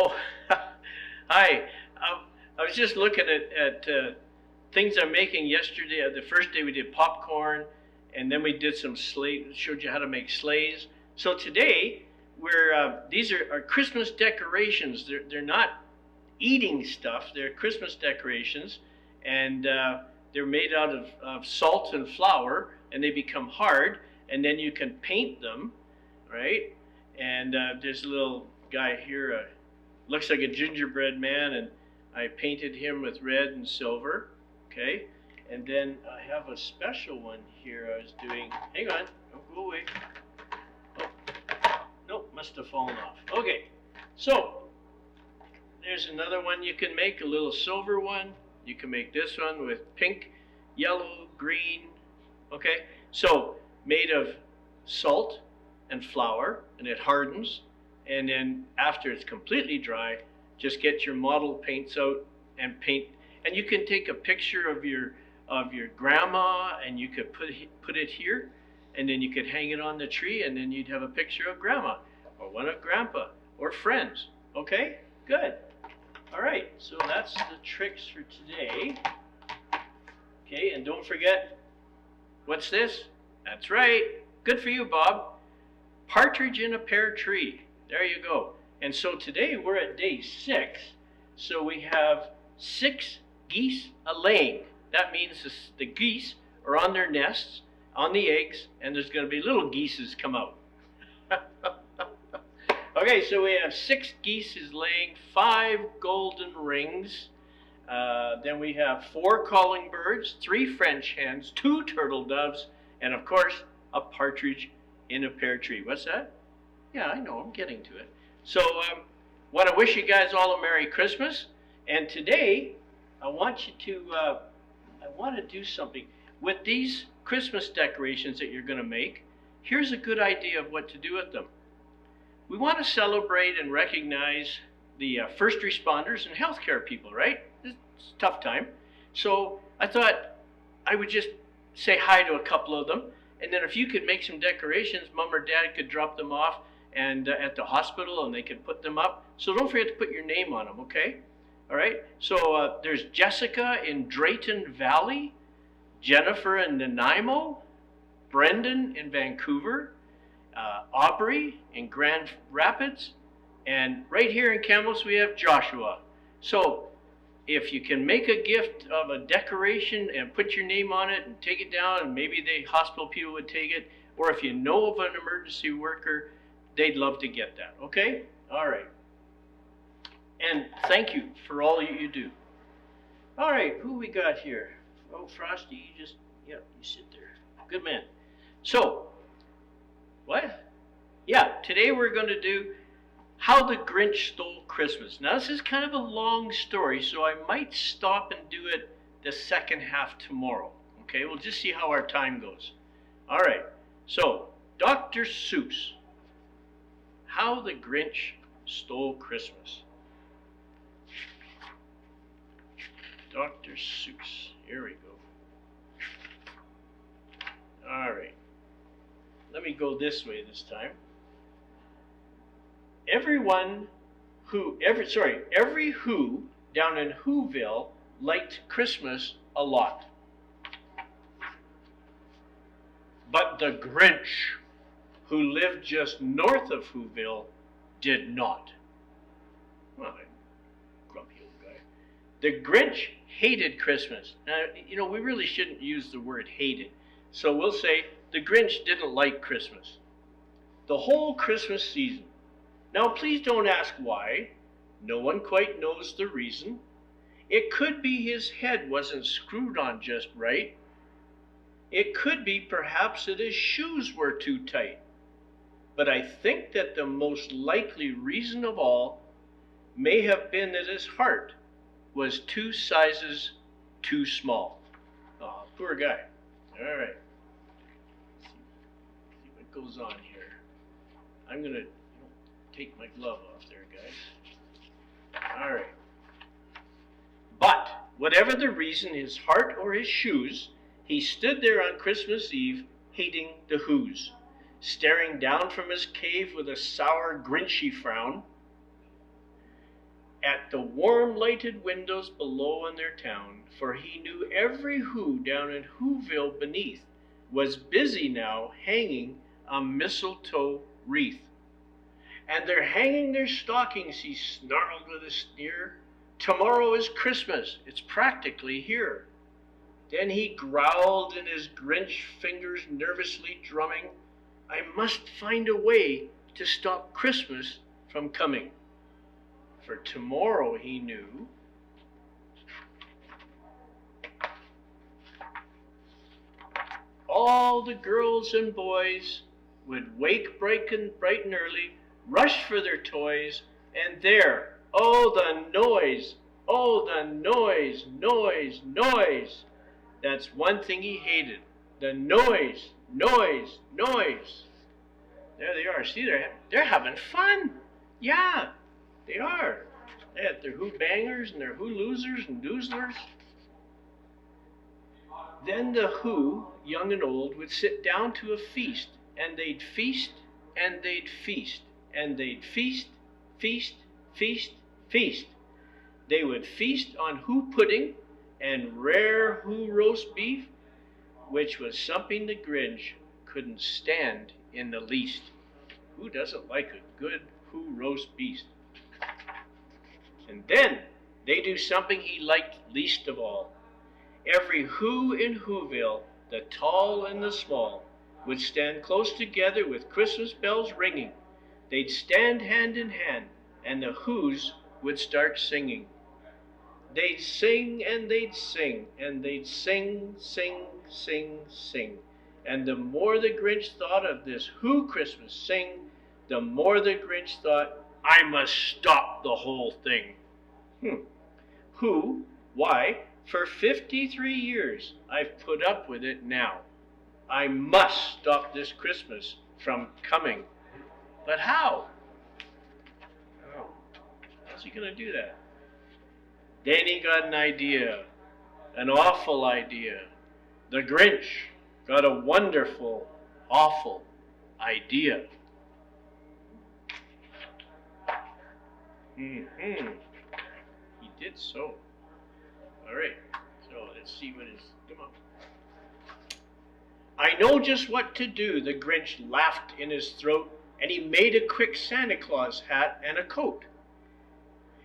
Oh, hi. I was just looking at things I'm making yesterday. The first day we did popcorn, and then we did some sleigh. Showed you how to make sleighs. So today these are Christmas decorations. They're not eating stuff. They're Christmas decorations, and they're made out of salt and flour, and they become hard, and then you can paint them, right? And there's a little guy here, looks like a gingerbread man, and I painted him with red and silver, okay? And then I have a special one here I was doing. Hang on, don't go away. Oh, nope, must have fallen off. Okay, so there's another one you can make, a little silver one. You can make this one with pink, yellow, green, okay? So made of salt and flour, and it hardens. And then after it's completely dry, just get your model paints out and paint. And you can take a picture of your grandma, and you could put it here, and then you could hang it on the tree, and then you'd have a picture of grandma or one of grandpa or friends. Okay, good. All right, so that's the tricks for today. Okay, and don't forget, what's this? That's right. Good for you, Bob. Partridge in a pear tree. There you go. And so today we're at day 6. So we have 6 geese a laying. That means the geese are on their nests, on the eggs, and there's going to be little geeses come out. Okay, so we have 6 geese is laying, 5 golden rings. Then we have 4 calling birds, 3 French hens, 2 turtle doves, and of course, a partridge in a pear tree. What's that? Yeah, I know, I'm getting to it. So, want to wish you guys all a Merry Christmas. And today, I want to do something. With these Christmas decorations that you're going to make, here's a good idea of what to do with them. We want to celebrate and recognize the first responders and healthcare people, right? It's a tough time. So I thought I would just say hi to a couple of them. And then if you could make some decorations, Mom or Dad could drop them off and at the hospital, and they could put them up. So don't forget to put your name on them, okay? All right? So there's Jessica in Drayton Valley, Jennifer in Nanaimo, Brendan in Vancouver, Aubrey in Grand Rapids, and right here in Kamloops we have Joshua. So if you can make a gift of a decoration and put your name on it and take it down, and maybe the hospital people would take it, or if you know of an emergency worker, they'd love to get that, okay? All right. And thank you for all you do. All right, who we got here? Oh, Frosty, you sit there. Good man. So, what? Yeah, today we're going to do How the Grinch Stole Christmas. Now, this is kind of a long story, so I might stop and do it the second half tomorrow. Okay, we'll just see how our time goes. All right, so Dr. Seuss, How the Grinch Stole Christmas. Dr. Seuss, here we go. All right, let me go this way this time. Every who down in Whoville liked Christmas a lot. But the Grinch, who lived just north of Whoville, did not. Well, grumpy old guy. The Grinch hated Christmas. Now, we really shouldn't use the word hated. So we'll say the Grinch didn't like Christmas. The whole Christmas season. Now, please don't ask why. No one quite knows the reason. It could be his head wasn't screwed on just right. It could be perhaps that his shoes were too tight. But I think that the most likely reason of all may have been that his heart was 2 sizes too small. Oh, poor guy. All right. Let's see what goes on here. I'm going to take my glove off there, guys. All right. But whatever the reason, his heart or his shoes, he stood there on Christmas Eve hating the Whos, staring down from his cave with a sour, grinchy frown. at the warm lighted windows below in their town, for he knew every Who down in Whoville beneath was busy now hanging a mistletoe wreath. And they're hanging their stockings, he snarled with a sneer. Tomorrow is Christmas, it's practically here. Then he growled in his Grinch fingers nervously drumming, I must find a way to stop Christmas from coming. For tomorrow, he knew, all the girls and boys would wake bright and early, rush for their toys, and there, oh the noise, noise. That's one thing he hated, the noise. There they are, see, they're having fun. Yeah, they are. They had their Who bangers and their Who losers and doozlers. Then the Who, young and old, would sit down to a feast, and they'd feast, and they'd feast, and they'd feast. They would feast on Who pudding and rare Who roast beef, which was something the Grinch couldn't stand in the least. Who doesn't like a good Who roast beef? And then they do something he liked least of all. Every Who in Whoville, the tall and the small, would stand close together with Christmas bells ringing. They'd stand hand in hand, and the Whos would start singing. They'd sing and they'd sing, and they'd sing. And the more the Grinch thought of this Who Christmas sing, the more the Grinch thought, I must stop the whole thing. Who? Why, for 53 years I've put up with it now. I must stop this Christmas from coming. But how? Oh, how's he going to do that? Then he got an idea, an awful idea. The Grinch got a wonderful, awful idea. He did so. All right, so let's see what is, come on. I know just what to do, the Grinch laughed in his throat, and he made a quick Santa Claus hat and a coat.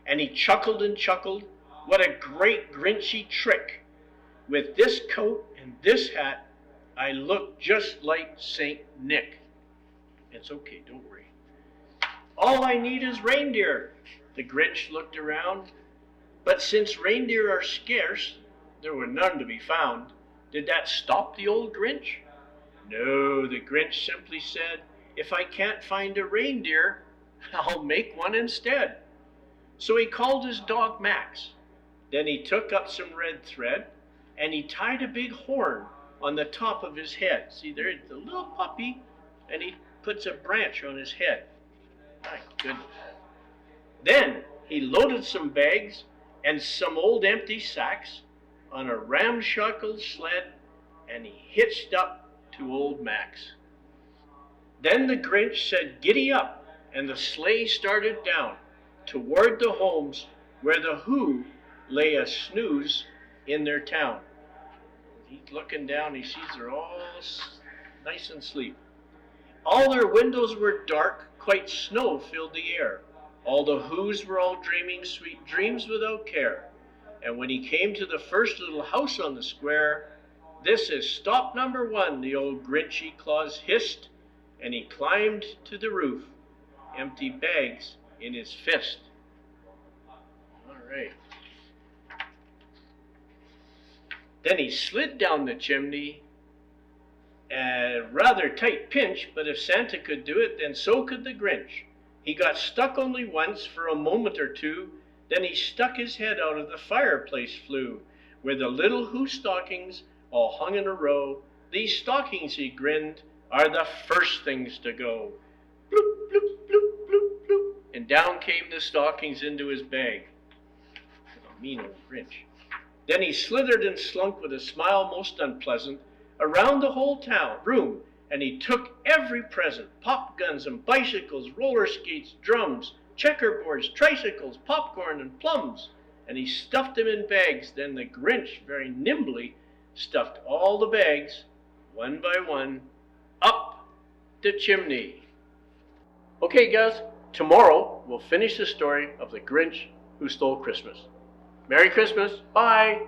And he chuckled and chuckled, what a great Grinchy trick. With this coat and this hat, I look just like Saint Nick. It's okay, don't worry. All I need is reindeer. The Grinch looked around, but since reindeer are scarce, there were none to be found. Did that stop the old Grinch? No, the Grinch simply said, if I can't find a reindeer, I'll make one instead. So he called his dog Max. Then he took up some red thread, and he tied a big horn on the top of his head. See, there's the little puppy, and he puts a branch on his head. My goodness. Then he loaded some bags and some old empty sacks on a ramshackle sled, and he hitched up to old Max. Then the Grinch said, giddy up, and the sleigh started down toward the homes where the Who lay a snooze in their town. He's looking down, he sees they're all nice and asleep. All their windows were dark, quite snow filled the air. All the Whos were all dreaming sweet dreams without care. And when he came to the first little house on the square, this is stop number 1, the old Grinchy Claus hissed, and he climbed to the roof, empty bags in his fist. All right. Then he slid down the chimney, a rather tight pinch, but if Santa could do it, then so could the Grinch. He got stuck only once for a moment or two, then he stuck his head out of the fireplace flue, where the little Who stockings all hung in a row. These stockings, he grinned, are the first things to go. Bloop, bloop, bloop, bloop, bloop. And down came the stockings into his bag. A mean old Grinch. Then he slithered and slunk with a smile most unpleasant around the whole room, and he took every present, pop guns and bicycles, roller skates, drums, checkerboards, tricycles, popcorn, and plums, and he stuffed them in bags. Then the Grinch very nimbly stuffed all the bags, one by one, up the chimney. Okay, guys, tomorrow we'll finish the story of the Grinch who stole Christmas. Merry Christmas. Bye.